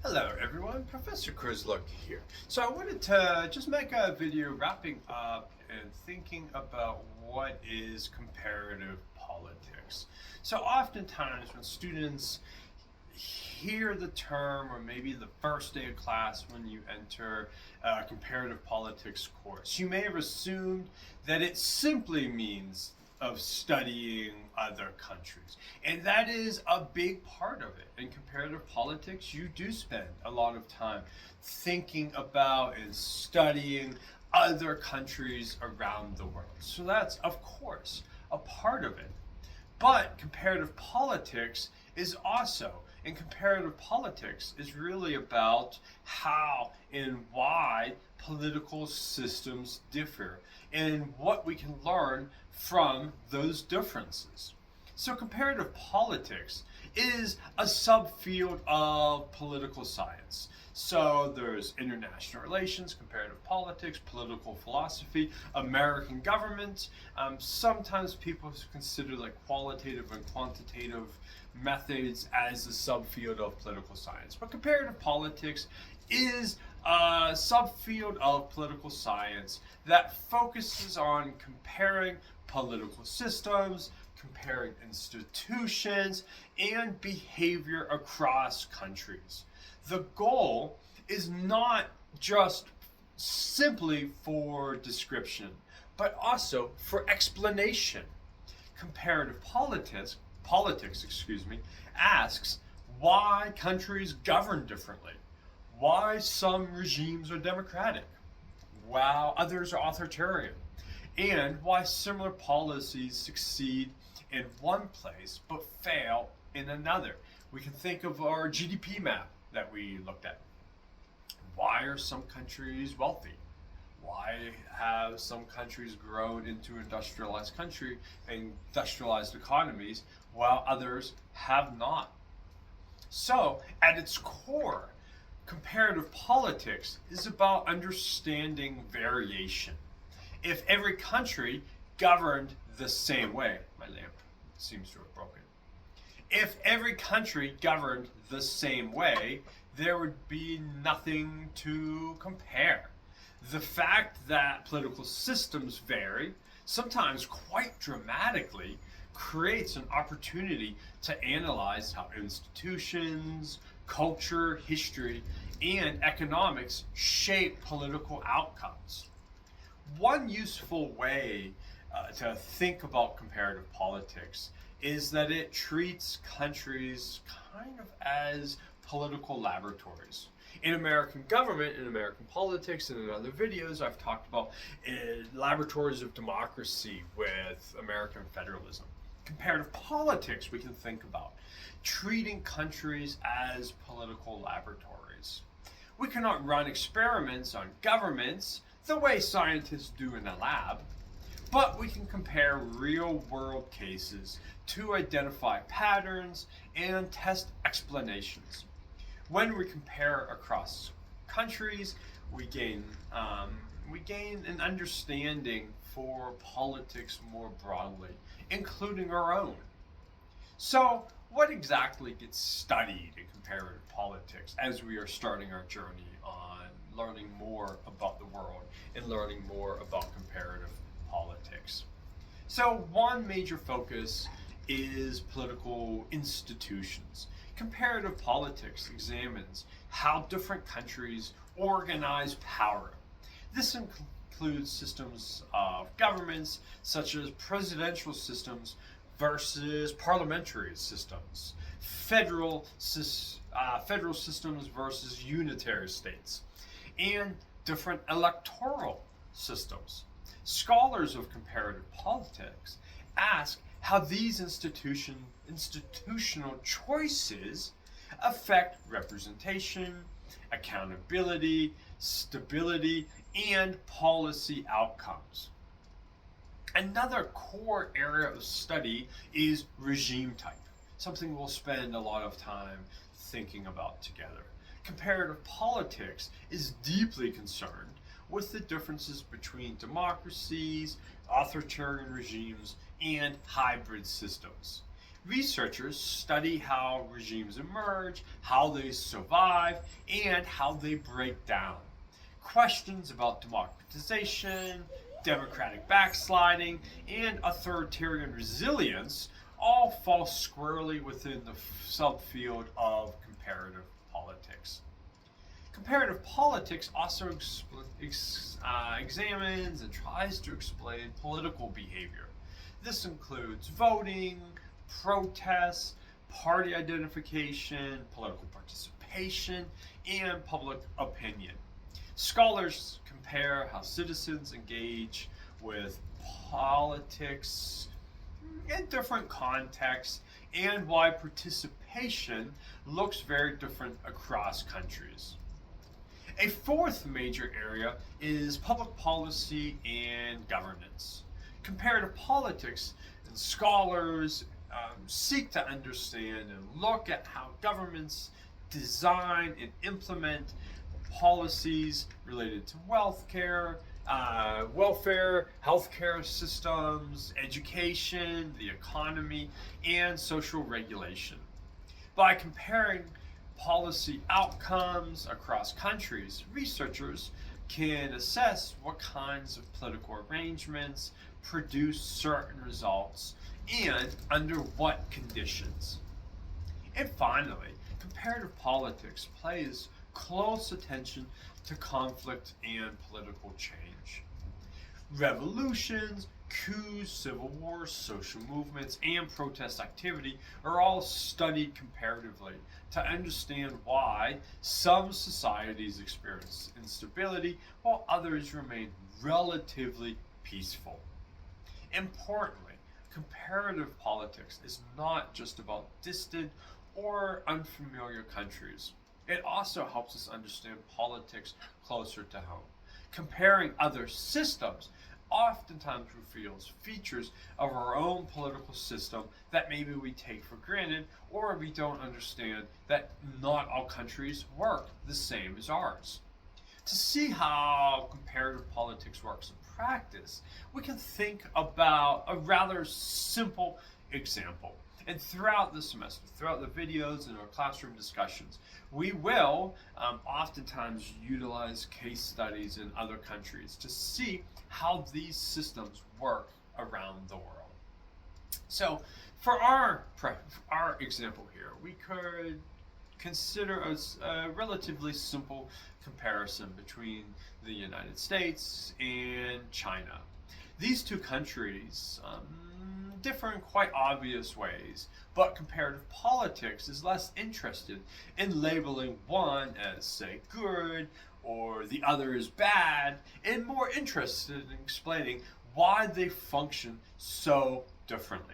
Hello everyone, Professor Kurzluck here. So I wanted to just make a video wrapping up and thinking about what is comparative politics. So oftentimes when students hear the term, or maybe the first day of class when you enter a comparative politics course, you may have assumed that it simply means of studying other countries. And that is a big part of it. In comparative politics, you do spend a lot of time thinking about and studying other countries around the world. So that's, of course, a part of it. But comparative politics is also, and comparative politics is really about how and why political systems differ and what we can learn from those differences. So comparative politics is a subfield of political science. So there's international relations, comparative politics, political philosophy, American government. Sometimes people consider like qualitative and quantitative methods as a subfield of political science. But comparative politics is a subfield of political science that focuses on comparing political systems, comparing institutions, and behavior across countries. The goal is not just simply for description, but also for explanation. Comparative politics, asks why countries govern differently, why some regimes are democratic, while others are authoritarian, and why similar policies succeed in one place but fail in another. We can think of our GDP map that we looked at. Why are some countries wealthy? Why have some countries grown into industrialized economies while others have not? So, at its core, comparative politics is about understanding variation. If every country governed the same way, my lamp seems to have broken. If every country governed the same way, there would be nothing to compare. The fact that political systems vary, sometimes quite dramatically, creates an opportunity to analyze how institutions, culture, history, and economics shape political outcomes. One useful way to think about comparative politics is that it treats countries kind of as political laboratories. In American government, in American politics, and in other videos, I've talked about laboratories of democracy with American federalism. Comparative politics, we can think about treating countries as political laboratories. We cannot run experiments on governments the way scientists do in a lab, but we can compare real-world cases to identify patterns and test explanations. When we compare across countries, we gain an understanding for politics more broadly, including our own. So, what exactly gets studied in comparative politics as we are starting our journey on learning more about the world and learning more about comparative politics? So, one major focus is political institutions. Comparative politics examines how different countries organize power. This includes systems of governments, such as presidential systems versus parliamentary systems, federal systems versus unitary states, and different electoral systems. Scholars of comparative politics ask how these institutional choices affect representation, accountability, stability, and policy outcomes. Another core area of study is regime type, something we'll spend a lot of time thinking about together. Comparative politics is deeply concerned with the differences between democracies, authoritarian regimes, and hybrid systems. Researchers study how regimes emerge, how they survive, and how they break down. Questions about democratization, democratic backsliding, and authoritarian resilience all fall squarely within the subfield of comparative politics. Comparative politics also examines and tries to explain political behavior. This includes voting, protests, party identification, political participation, and public opinion. Scholars compare how citizens engage with politics in different contexts and why participation looks very different across countries. A fourth major area is public policy and governance. Comparative politics and scholars seek to understand and look at how governments design and implement policies related to welfare, healthcare systems, education, the economy, and social regulation. By comparing policy outcomes across countries, researchers can assess what kinds of political arrangements produce certain results and under what conditions. And finally, comparative politics pays close attention to conflict and political change. Revolutions, coups, civil wars, social movements, and protest activity are all studied comparatively to understand why some societies experience instability while others remain relatively peaceful. Importantly, comparative politics is not just about distant or unfamiliar countries. It also helps us understand politics closer to home. Comparing other systems oftentimes reveals features of our own political system that maybe we take for granted or we don't understand that not all countries work the same as ours. To see how comparative politics works in practice, we can think about a rather simple example. And throughout the semester, throughout the videos and our classroom discussions, we will oftentimes utilize case studies in other countries to see how these systems work around the world. So for our example here, we could consider a relatively simple comparison between the United States and China. These two countries differ in quite obvious ways, but comparative politics is less interested in labeling one as, say, good or the other as bad, and more interested in explaining why they function so differently.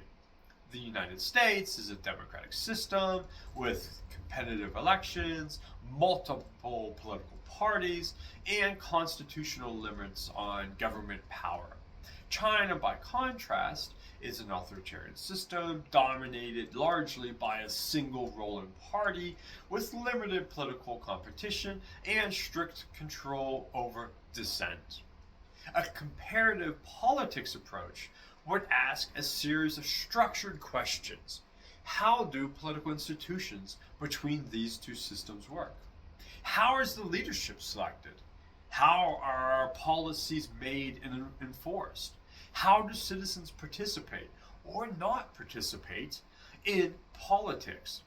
The United States is a democratic system with competitive elections, multiple political parties, and constitutional limits on government power. China, by contrast, is an authoritarian system dominated largely by a single ruling party with limited political competition and strict control over dissent. A comparative politics approach would ask a series of structured questions. How do political institutions between these two systems work? How is the leadership selected? How are policies made and enforced? How do citizens participate or not participate in politics?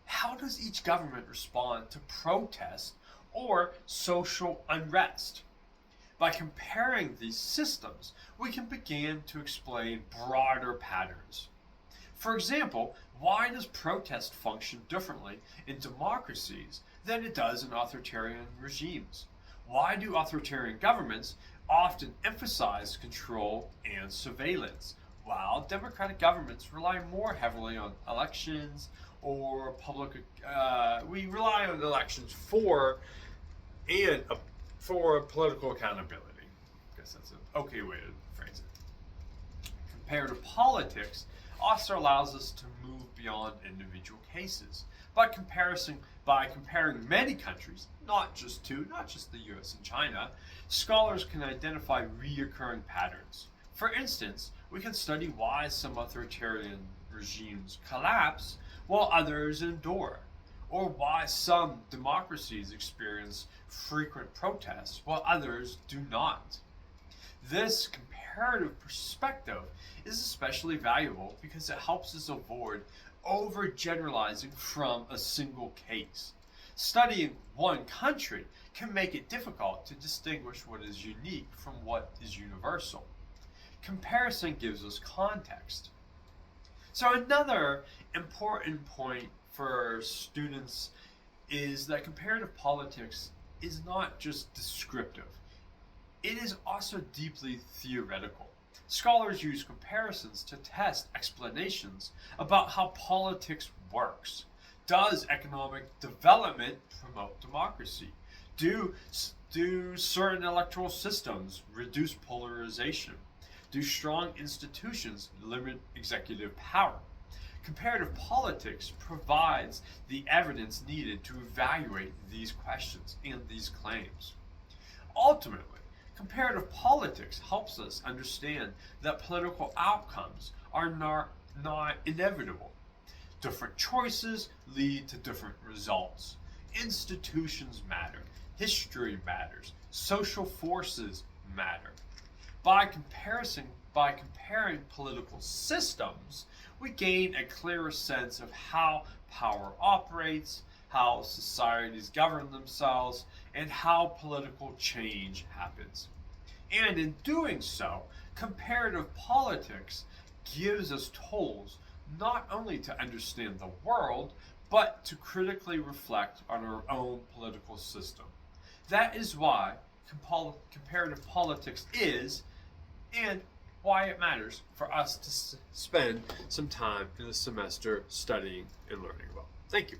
How does each government respond to protest or social unrest? By comparing these systems, we can begin to explain broader patterns. For example, why does protest function differently in democracies than it does in authoritarian regimes? Why do authoritarian governments often emphasize control and surveillance, while democratic governments rely more heavily on elections or we rely on elections for political accountability? I guess that's an okay way to phrase it. Comparative politics also allows us to move beyond individual cases. By comparing many countries, not just two, not just the US and China, scholars can identify recurring patterns. For instance, we can study why some authoritarian regimes collapse while others endure, or why some democracies experience frequent protests while others do not. This comparative perspective is especially valuable because it helps us avoid overgeneralizing from a single case. Studying one country can make it difficult to distinguish what is unique from what is universal. Comparison gives us context. So another important point for students is that comparative politics is not just descriptive. It is also deeply theoretical. Scholars use comparisons to test explanations about how politics works. Does economic development promote democracy? Do certain electoral systems reduce polarization? Do strong institutions limit executive power? Comparative politics provides the evidence needed to evaluate these questions and these claims. Ultimately, comparative politics helps us understand that political outcomes are not inevitable. Different choices lead to different results. Institutions matter. History matters. Social forces matter. By comparing political systems, we gain a clearer sense of how power operates, how societies govern themselves, and how political change happens. And in doing so, comparative politics gives us tools not only to understand the world, but to critically reflect on our own political system. That is why comparative politics is, and why it matters for us to spend some time in the semester studying and learning about. Thank you.